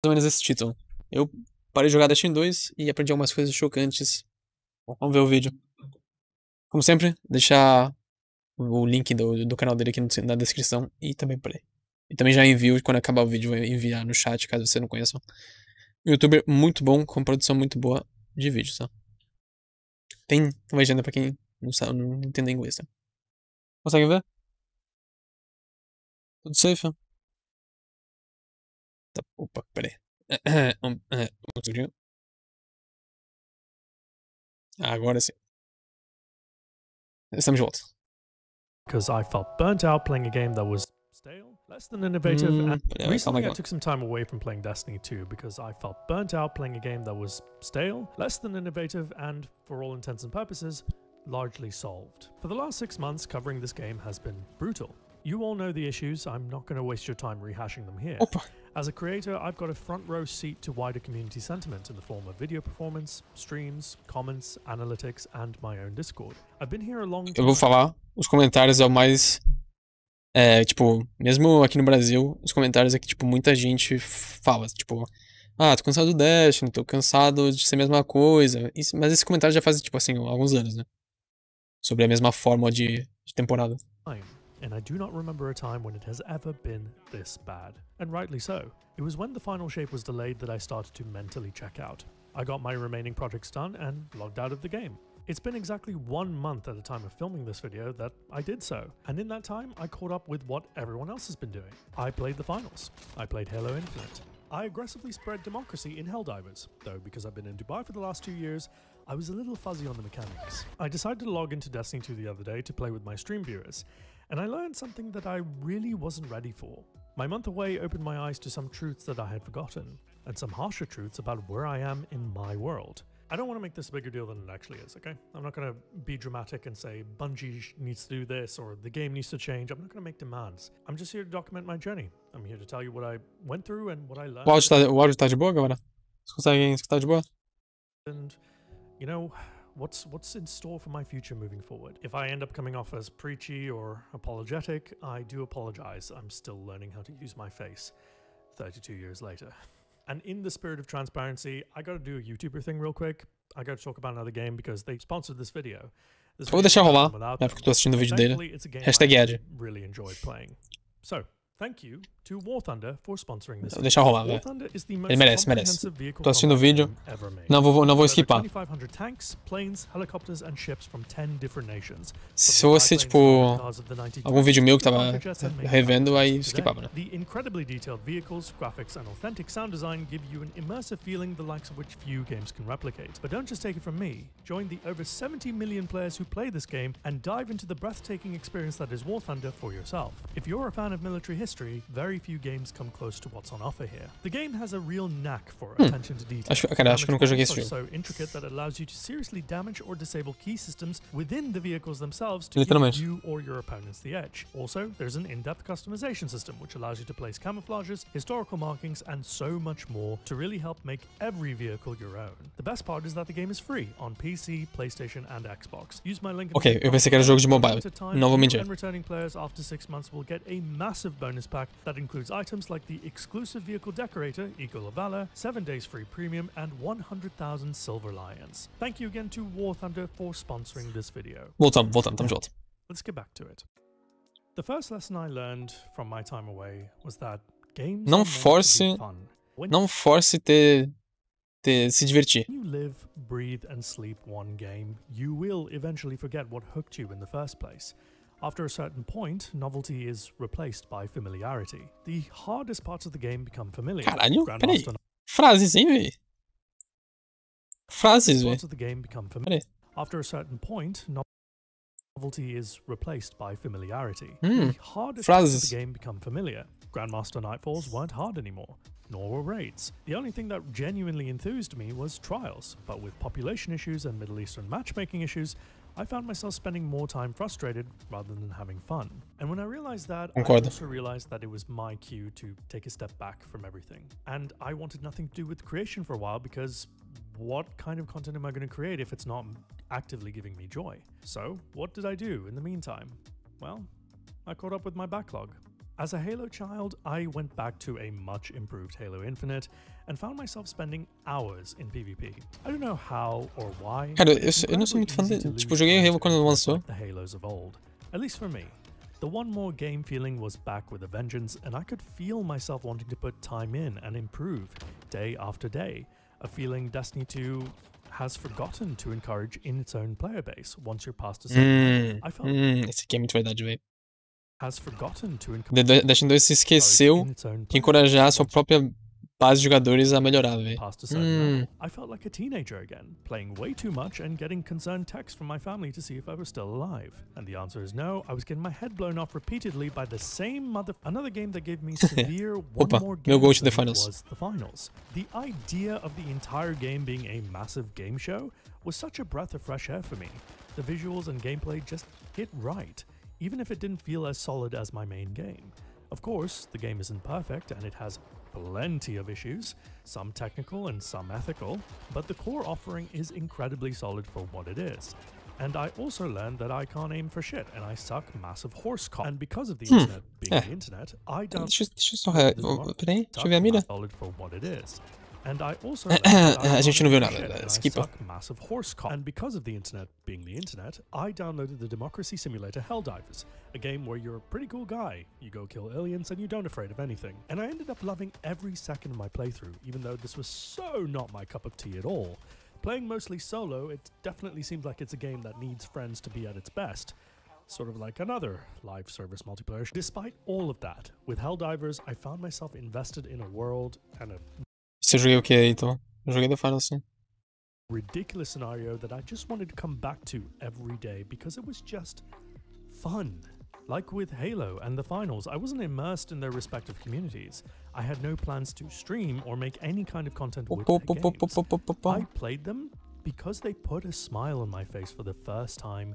ou menos esse título. Eu parei de jogar Deixe 2 e aprendi algumas coisas chocantes. Bom, vamos ver o vídeo. Como sempre, deixar o link do canal dele aqui na descrição e também Parei. E também já envio, quando acabar o vídeo, vou enviar no chat, caso você não conheça. Um youtuber muito bom, com produção muito boa de vídeos, tá? Tem legenda pra quem não sabe, não entende inglês, tá? Consegue ver? Tudo safe? Tá, opa, peraí. Um segundinho. Agora sim. Estamos de volta. Because I felt burnt out playing a game that was stale, less than innovative, and recently I took some time away from playing Destiny 2 because I felt burnt out playing a game that was stale, less than innovative, and, for all intents and purposes, largely solved. For the last 6 months, covering this game has been brutal. You all know the issues, I'm not going to waste your time rehashing them here. Opa. As a creator, I've got a front row seat to wider community sentiment in the form of video performance, streams, comments, analytics, and my own Discord. I've been here a long time. Eu vou falar, os comentários é o mais... tipo, mesmo aqui no Brasil, os comentários é que, tipo, muita gente fala, tipo... Ah, tô cansado do Deixe, tô cansado de ser a mesma coisa. Mas esse comentário já faz, tipo assim, alguns anos, né? Sobre a mesma forma de temporada. And I do not remember a time when it has ever been this bad. And rightly so. It was when the final shape was delayed that I started to mentally check out. I got my remaining projects done and logged out of the game. It's been exactly 1 month at the time of filming this video that I did so. And in that time, I caught up with what everyone else has been doing. I played the finals. I played Halo Infinite. I aggressively spread democracy in Helldivers, though because I've been in Dubai for the last 2 years, I was a little fuzzy on the mechanics. I decided to log into Destiny 2 the other day to play with my stream viewers. And I learned something that I really wasn't ready for. My month away opened my eyes to some truths that I had forgotten, and some harsher truths about where I am in my world. I don't want to make this a bigger deal than it actually is, okay? I'm not going to be dramatic and say Bungie needs to do this or the game needs to change. I'm not going to make demands. I'm just here to document my journey. I'm here to tell you what I went through and what I learned. O áudio tá de boa, galera? Vocês conseguem escutar de boa? And, you know... What's in store for my future moving forward? If I end up coming off as preachy or apologetic, I do apologize. I'm still learning how to use my face 32 years later. And in the spirit of transparency, I gotta do a YouTuber thing real quick. I gotta talk about another game because they sponsored this video. Vou deixar rolar, né, porque tô assistindo o vídeo dele. Hashtag ad. Really enjoyed playing. So, thank you to War Thunder for sponsoring this. Vou deixar rolar, velho. Ele merece. Tô assistindo o vídeo. Não vou skipar. Se fosse, tipo, algum vídeo meu que tava revendo, aí skipava, né? The incredibly detailed vehicles, graphics, and authentic sound design give you an immersive feeling the likes of which few games can replicate. But don't just take it from me. Join the over 70 million players who play this game and dive into the breathtaking experience that is War Thunder for yourself. If you're a fan of military history, very few games come close to what's on offer here. The game has a real knack for attention to detail. Acho que nunca joguei esse jogo. So intricate that it allows you to seriously damage or disable key systems within the vehicles themselves to give you or your opponents the edge. Also, there's an in-depth customization system which allows you to place camouflages, historical markings, and so much more to really help make every vehicle your own. The best part is that the game is free on PC, PlayStation, and Xbox. Use my link. Ok, eu pensei que era jogo de mobile. Não vou mentir. And returning players after 6 months will get a massive bonus pack that includes items like the exclusive vehicle decorator, Eagle of Valor, 7 days free premium, and 100,000 silver lions. Thank you again to War Thunder for sponsoring this video. Voltamos, estamos de volta. Let's get back to it. The first lesson I learned from my time away was that games não force se divertir. When you live, breathe, and sleep one game, you will eventually forget what hooked you in the first place. After a certain point, novelty is replaced by familiarity. The hardest parts of the game become familiar. Caralho, peraí. Frases, hein, véi? Frases, véi. Peraí. After a certain point, novelty is replaced by familiarity. The hardest parts of the game become familiar. Grandmaster Nightfalls weren't hard anymore, nor were raids. The only thing that genuinely enthused me was trials, but with population issues and Middle Eastern matchmaking issues, I found myself spending more time frustrated rather than having fun. And when I realized that, I also realized that it was my cue to take a step back from everything. And I wanted nothing to do with creation for a while because what kind of content am I going to create if it's not actively giving me joy? So what did I do in the meantime? Well, I caught up with my backlog. As a Halo child, I went back to a much improved Halo Infinite and found myself spending hours in PvP. I don't know how or why. Cara, eu não sou muito fã de... Tipo, eu joguei Halo quando lançou. The Halos of old, at least for me. The one more game feeling was back with a vengeance, and I could feel myself wanting to put time in and improve day after day. A feeling Destiny 2 has forgotten to encourage in its own player base once you're past a certain I felt esse aqui é muito verdade, velho. has forgotten to encourage Destiny 2 se esqueceu de encorajar a sua própria base de jogadores a melhorar, velho. past a certain level. I felt like a teenager again, playing way too much and getting concerned texts from my family to see if I was still alive. And the answer is no. I was getting my head blown off repeatedly by the same another game that gave me severe one more game go to the finals. was the finals. The idea of the entire game being a massive game show was such a breath of fresh air for me. The visuals and gameplay just hit right, even if it didn't feel as solid as my main game. Of course, the game isn't perfect and it has plenty of issues, some technical and some ethical, but the core offering is incredibly solid for what it is. And I also learned that I can't aim for shit and I suck massive horse cock. And because of the internet being the internet, I don't Deixa eu só... Peraí, deixa eu ver a mira. solid for what it is. And I also A gente não viu nada, skipa. Massive horse cock. And because of the internet being the internet, I downloaded the democracy simulator Helldivers, a game where you're a pretty cool guy. You go kill aliens and you don't afraid of anything. And I ended up loving every second of my playthrough, even though this was so not my cup of tea at all. Playing mostly solo, it definitely seems like it's a game that needs friends to be at its best. Sort of like another live service multiplayer. Despite all of that, with Helldivers, I found myself invested in a world and a Você joguei o que aí, então? Eu joguei The Final, sim. ridiculous scenario that I just wanted to come back to every day because it was just fun. Like with Halo and the finals, I wasn't immersed in their respective communities. I had no plans to stream or make any kind of content with the games. I played them because they put a smile on my face for the first time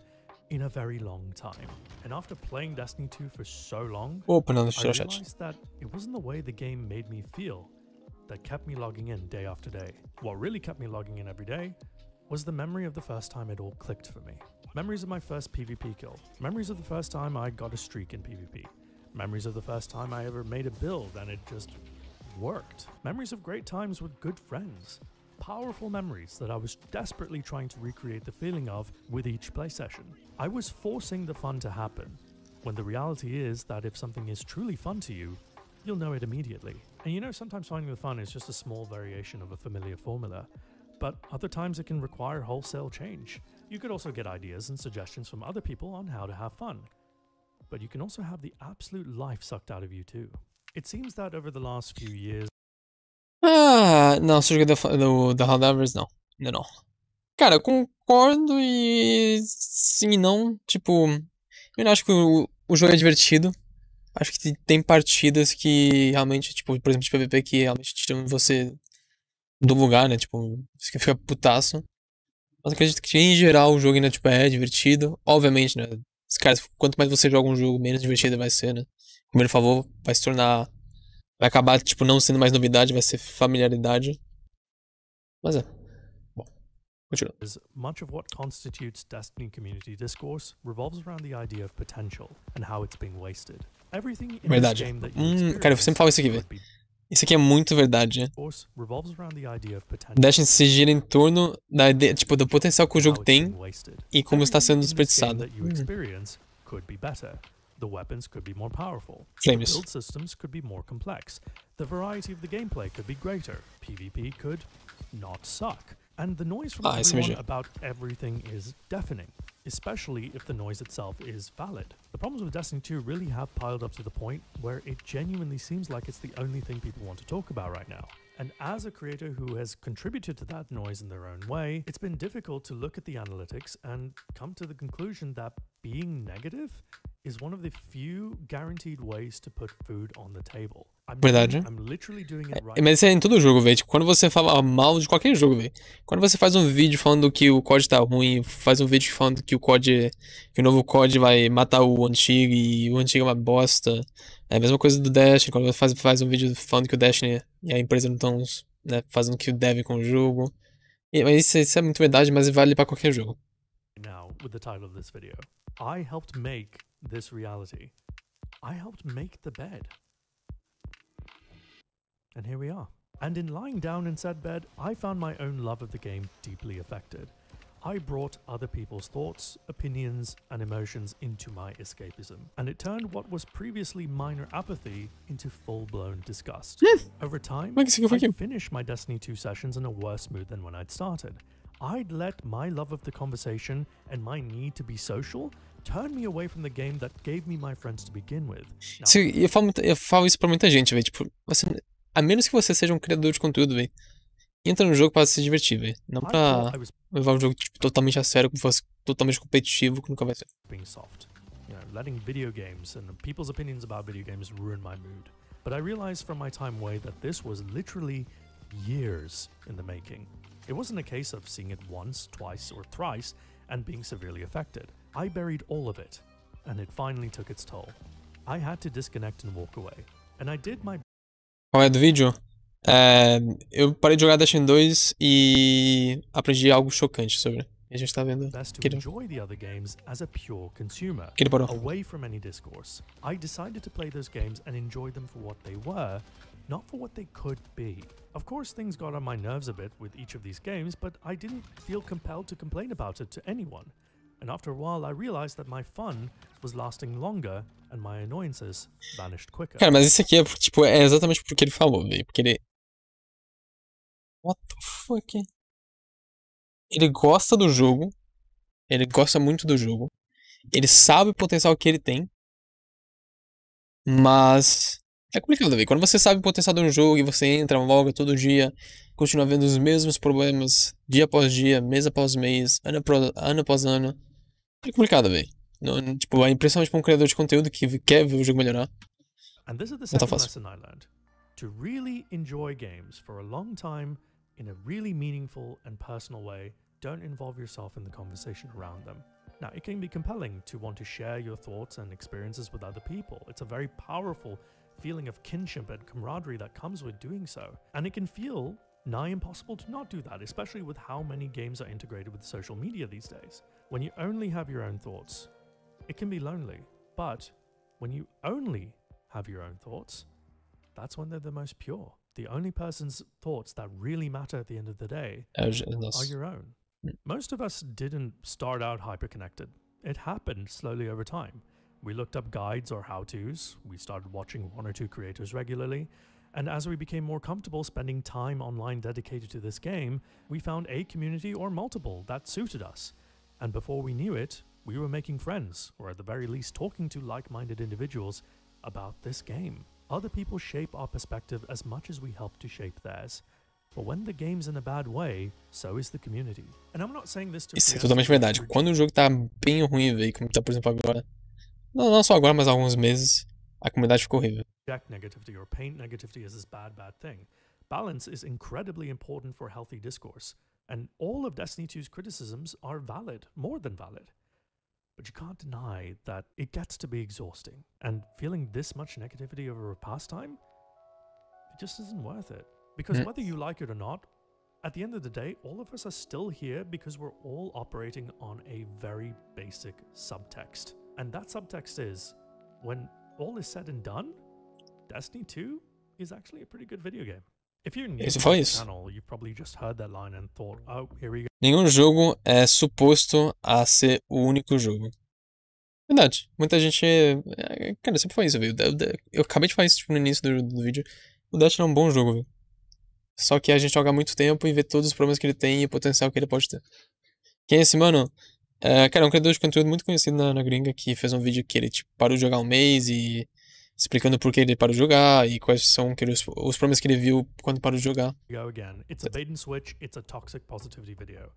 in a very long time. And after playing Destiny 2 for so long, I realized that it wasn't the way the game made me feel that kept me logging in day after day. What really kept me logging in every day was the memory of the first time it all clicked for me. Memories of my first PvP kill. Memories of the first time I got a streak in PvP. Memories of the first time I ever made a build and it just worked. Memories of great times with good friends. Powerful memories that I was desperately trying to recreate the feeling of with each play session. I was forcing the fun to happen, when the reality is that if something is truly fun to you, you'll know it immediately. And you know, sometimes finding the fun is just a small variation of a familiar formula, but other times it can require wholesale change. You could also get ideas and suggestions from other people on how to have fun, but you can also have the absolute life sucked out of you too. It seems that over the last few years... Não, se eu joguei da Helldivers, não. Ainda não. Cara, eu concordo e... sim e não. Tipo, eu não acho que o jogo é divertido. Acho que tem partidas que realmente, tipo, por exemplo, de PVP que realmente tiram você do lugar, né? Tipo, você fica putaço. Mas acredito que em geral o jogo ainda tipo, é divertido. Obviamente, né? Quanto mais você joga um jogo, menos divertido vai ser, né? Como ele falou, vai se tornar... vai acabar, tipo, não sendo mais novidade, vai ser familiaridade. Mas é. Bom, continua. Much of what constitutes Destiny community discourse revolves around the idea of potential and how it's being wasted. Everything in this game that you cara, eu sempre falo isso aqui, velho. Isso aqui é muito verdade, né? Deixe se gira em torno da ideia, tipo, do potencial que o jogo tem e como está sendo desperdiçado. The weapons could be more powerful. Flames. The build systems could be more complex. The variety of the gameplay could be greater. PvP could not suck. And the noise from everyone about everything is deafening, especially if the noise itself is valid. The problems with Destiny 2 really have piled up to the point where it genuinely seems like it's the only thing people want to talk about right now. And as a creator who has contributed to that noise in their own way, it's been difficult to look at the analytics and come to the conclusion that being negative is one of the few guaranteed ways to put food on the table. Verdade. Mas isso é em todo jogo, velho. Tipo, quando você fala mal de qualquer jogo, velho. Quando você faz um vídeo falando que o COD tá ruim, faz um vídeo falando que que o novo COD vai matar o antigo e o antigo é uma bosta. É a mesma coisa do Deixe. Quando você faz um vídeo falando que o Deixe e a empresa não estão, né, fazendo o que deve com o jogo. Mas isso é muito verdade, mas vale pra qualquer jogo. Now, with the title of this video, I helped make this reality. I helped make the bed. And here we are. And in lying down in said bed, I found my own love of the game deeply affected. I brought other people's thoughts, opinions, and emotions into my escapism, and it turned what was previously minor apathy into full-blown disgust. Over time, I'd finish my Destiny 2 sessions in a worse mood than when I'd started. I'd let my love of the conversation and my need to be social turn me away from the game that gave me my friends to begin with. Eu falo isso pra muita gente, velho. Tipo, a menos que você seja um criador de conteúdo, velho, entra no jogo pra se divertir, velho. Não pra levar o jogo tipo, totalmente a sério, como fosse totalmente competitivo, que nunca vai ser. Being soft. You know, letting video games and people's opinions about video games ruin my mood. But I realized from my time away that this was literally years in the making. It wasn't a case of seeing it once, twice, or thrice and being severely affected. I buried all of it, and it finally took its toll. I had to disconnect and walk away. And I did my... Qual é do vídeo? Eu parei de jogar Deixe 2 e aprendi algo chocante sobre. E a gente tá vendo que ele enjoy the other games as a pure consumer, que ele parou. Away from any discourse. I decided to play those games and enjoy them for what they were, not for what they could be. Of course, things got on my nerves a bit with each of these games, but I didn't feel compelled to complain about it to anyone. And after a while, I realized that my fun was lasting longer and my annoyances vanished quicker. Cara, mas isso aqui é, tipo, é exatamente porque ele falou, velho. Porque ele... What the fuck? Ele gosta do jogo. Ele gosta muito do jogo. Ele sabe o potencial que ele tem. Mas... é complicado, velho. Quando você sabe o potencial de um jogo e você entra, loga todo dia, continua vendo os mesmos problemas, dia após dia, mês após mês, ano após ano. É complicado, velho. Tipo, principalmente pra um criador de conteúdo que quer ver o jogo melhorar. And this is the second lesson I learned. To really enjoy games for a long time in a really meaningful and personal way, don't involve yourself in the conversation around them. Now, it can be compelling to want to share your thoughts and experiences with other people. It's a very powerful feeling of kinship and camaraderie that comes with doing so. And it can feel nigh impossible to not do that, especially with how many games are integrated with social media these days. When you only have your own thoughts, it can be lonely. But when you only have your own thoughts, that's when they're the most pure. The only person's thoughts that really matter at the end of the day are your own. Most of us didn't start out hyper-connected. It happened slowly over time. We looked up guides or how-tos, we started watching one or two creators regularly, and as we became more comfortable spending time online dedicated to this game, we found a community or multiple that suited us. And before we knew it, we were making friends, or at the very least talking to like-minded individuals about this game. Other people shape our perspective as much as we help to shape theirs. But when the game's in a bad way, so is the community. And I'm not saying this to... Isso é totalmente verdade. Quando o jogo tá bem ruim, velho, como tá, por exemplo, agora... Não só agora, mas há alguns meses, a comunidade ficou horrível. Reject negativity or paint negativity as this bad thing. Balance is incredibly important for healthy discourse. And all of Destiny 2's criticisms are valid, more than valid. But you can't deny that it gets to be exhausting. And feeling this much negativity over a pastime, it just isn't worth it. Because whether you like it or not, at the end of the day, all of us are still here because we're all operating on a very basic subtext. And that subtext is, when all is said and done, Destiny 2 is actually a pretty good video game. If you're new to the channel, you've probably just heard that line and thought, oh, here we go. Nenhum jogo é suposto a ser o único jogo. Verdade. Muita gente... Cara, sempre foi isso, velho. Eu acabei de falar isso tipo, no início do vídeo. O Deixe é um bom jogo, velho. Só que a gente joga há muito tempo e vê todos os problemas que ele tem e o potencial que ele pode ter. Quem é esse mano? Cara, é um criador de conteúdo muito conhecido na gringa que fez um vídeo que ele tipo, parou de jogar um mês e explicando por que ele parou de jogar e quais são os problemas que ele viu quando parou de jogar. Go again. It's a bait and switch. It's a toxic positivity video.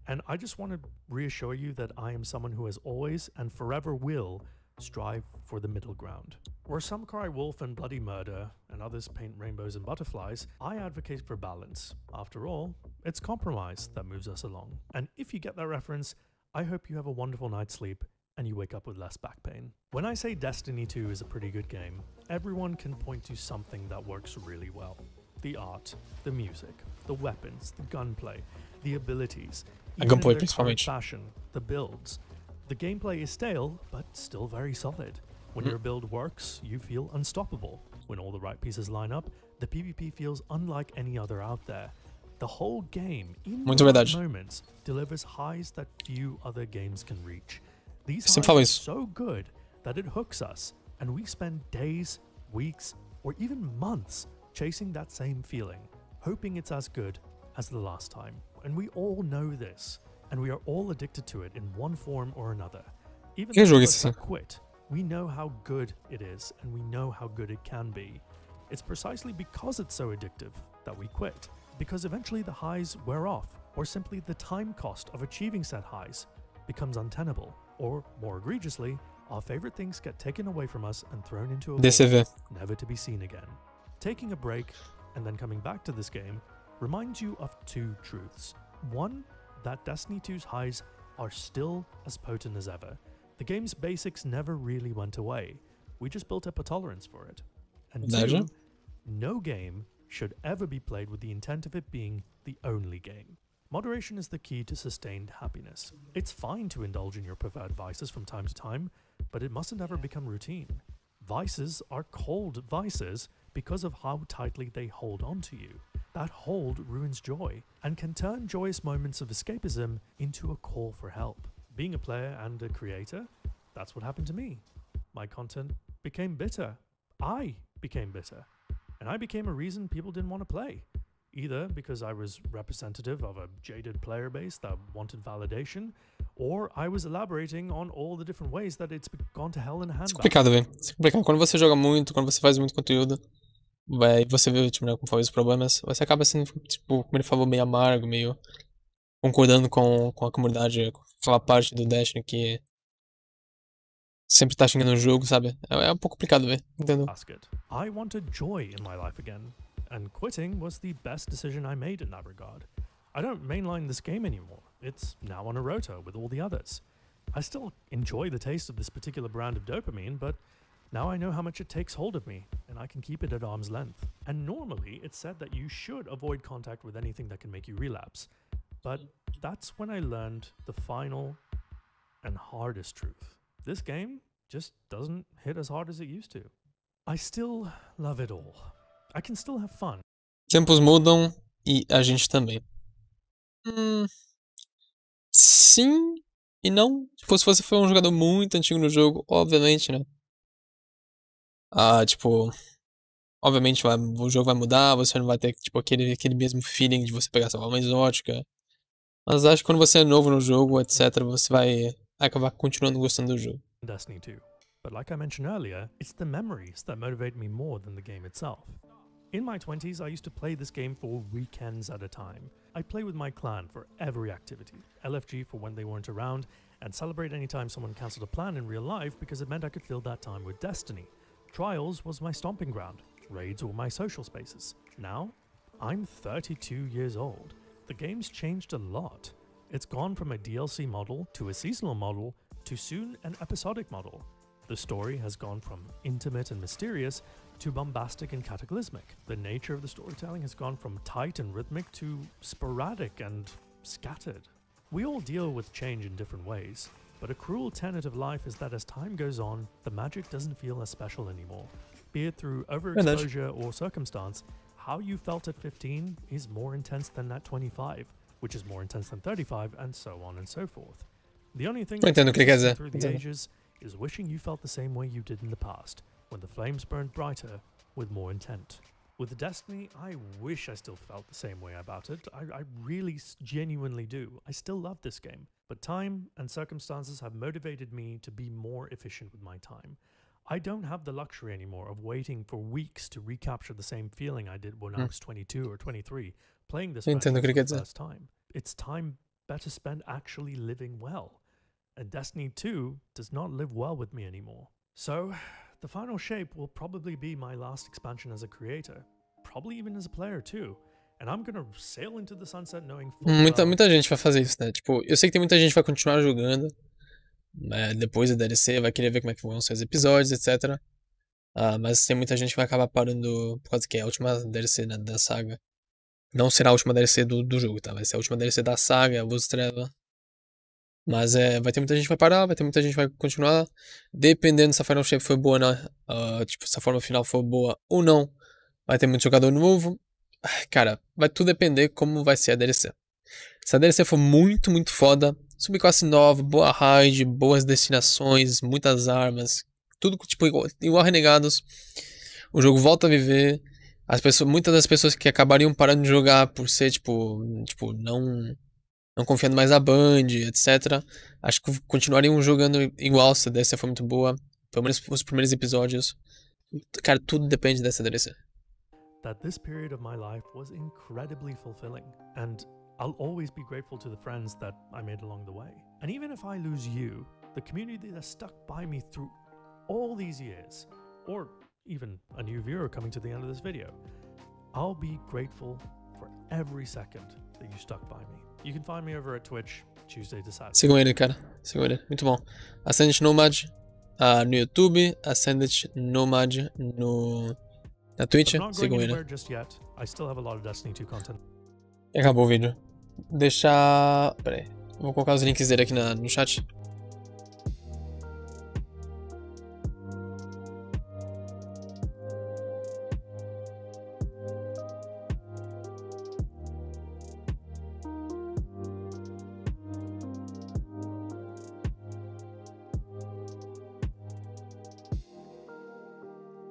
And I just want to reassure you that I am someone who has always and forever will strive for the middle ground. Where some cry wolf and bloody murder and others paint rainbows and butterflies, I advocate for balance. After all, it's compromise that moves us along. And if you get that reference, I hope you have a wonderful night's sleep and you wake up with less back pain. When I say Destiny 2 is a pretty good game, everyone can point to something that works really well. The art, the music, the weapons, the gunplay, the abilities, even in their current fashion, the builds. The gameplay is stale, but still very solid. When your build works, you feel unstoppable. When all the right pieces line up, the PvP feels unlike any other out there. The whole game, in Muito the right verdade. moments, delivers highs that few other games can reach. These Sempre highs falo are isso. so good that it hooks us, and we spend days, weeks, or even months chasing that same feeling, hoping it's as good as the last time. And we all know this, and we are all addicted to it in one form or another. Even Que those jogo of esse us that assim? quit, we know how good it is, and we know how good it can be. It's precisely because it's so addictive that we quit, because eventually the highs wear off, or simply the time cost of achieving said highs becomes untenable, or more egregiously, our favorite things get taken away from us and thrown into a void, DCV. never to be seen again. Taking a break and then coming back to this game reminds you of two truths. One, that Destiny 2's highs are still as potent as ever. The game's basics never really went away. We just built up a tolerance for it. And two, no game should ever be played with the intent of it being the only game. Moderation is the key to sustained happiness. It's fine to indulge in your preferred vices from time to time, but it mustn't ever become routine. Vices are called vices because of how tightly they hold on to you. That hold ruins joy and can turn joyous moments of escapism into a call for help. Being a player and a creator, that's what happened to me. My content became bitter. I became bitter. And I became a reason people didn't want to play. Either because I was representative of a jaded player base that wanted validation, or I was elaborating on all the different ways that it's gone to hell in a Isso é handbasket. complicado, velho. Isso é complicado. Quando você joga muito, quando você faz muito conteúdo, você vê, tipo, né, como foi os problemas, você acaba sendo, tipo, como ele falou, meio amargo, meio concordando com a comunidade, com a parte do Deixe que sempre tá xingando o jogo, sabe? É um pouco complicado, velho. Entendeu? I wanted joy in my life again, and quitting was the best decision I made in that regard. I don't mainline this game anymore. It's now on a rota with all the others. I still enjoy the taste of this particular brand of dopamine, but now I know how much it takes hold of me, and I can keep it at arm's length. And normally, it's said that you should avoid contact with anything that can make you relapse. But that's when I learned the final and hardest truth. This game just doesn't hit as hard as it used to. I still love it all. I can still have fun. Tempos mudam e a gente também. Sim e não. Tipo, se você for um jogador muito antigo no jogo, obviamente, né? Tipo, obviamente o jogo vai mudar, você não vai ter, tipo, aquele mesmo feeling de você pegar essa arma exótica. Mas acho que quando você é novo no jogo, etc., você vai acabar continuando gostando do jogo. Destiny 2. But like I mentioned earlier, it's the memories that motivate me more than the game itself. In my 20s, I used to play this game for weekends at a time. I'd play with my clan for every activity, LFG for when they weren't around, and celebrate anytime someone cancelled a plan in real life because it meant I could fill that time with Destiny. Trials was my stomping ground, raids were my social spaces. Now, I'm 32 years old. The game's changed a lot. It's gone from a DLC model to a seasonal model to soon an episodic model. The story has gone from intimate and mysterious to bombastic and cataclysmic. The nature of the storytelling has gone from tight and rhythmic to sporadic and scattered. We all deal with change in different ways, but a cruel tenet of life is that as time goes on, the magic doesn't feel as special anymore. Be it through overexposure or circumstance, how you felt at 15 is more intense than at 25, which is more intense than 35, and so on and so forth. The only thing that's consistent through the ages is wishing you felt the same way you did in the past, when the flames burned brighter with more intent. With Destiny, I wish I still felt the same way about it. I really genuinely do. I still love this game, but time and circumstances have motivated me to be more efficient with my time. I don't have the luxury anymore of waiting for weeks to recapture the same feeling I did when I was 22 or 23, playing this for the first time. It's time better spent actually living well. And Destiny 2 does not live well with me anymore. So, the final shape will probably be my last expansion as a creator, probably even as a player too. And I'm gonna sail into the sunset knowing full well. Muita gente vai fazer isso, né? Tipo, eu sei que tem muita gente que vai continuar jogando, né? Depois da DLC, vai querer ver como é que vão ser os episódios, etc. Mas tem muita gente que vai acabar parando por causa que é a última DLC, né, da saga. Não será a última DLC do jogo, tá? Vai ser a última DLC da saga, a luz treva. Mas vai ter muita gente que vai parar, vai ter muita gente que vai continuar. Dependendo se a Final Shape foi boa, tipo, se a forma final for boa ou não, vai ter muito jogador novo. Cara, vai tudo depender como vai ser a DLC. Se a DLC for muito, muito foda, subclasse nova, boa raid, boas destinações, muitas armas, tudo tipo igual a Renegados, o jogo volta a viver. Muitas das pessoas que acabariam parando de jogar por ser, tipo não confiando mais na Band, etc. Acho que continuariam jogando igual se a DLC for muito boa. Pelo menos os primeiros episódios. Cara, tudo depende dessa DLC. That this period of my life was incredibly fulfilling, and I'll always be grateful to the friends that I made along the way. And even if I lose you, the community that stuck by me through all these years, or even a new viewer coming to the end of this video, I'll be grateful for every second that you stuck by me. You can find me over at Twitch, Tuesday to Saturday. Sigam ele, cara. Sigam ele. Muito bom. Ascendant Nomad no YouTube, Ascendant Nomad na Twitch. Sigam ele. E acabou o vídeo. Deixar... Pera aí. Vou colocar os links dele aqui no chat.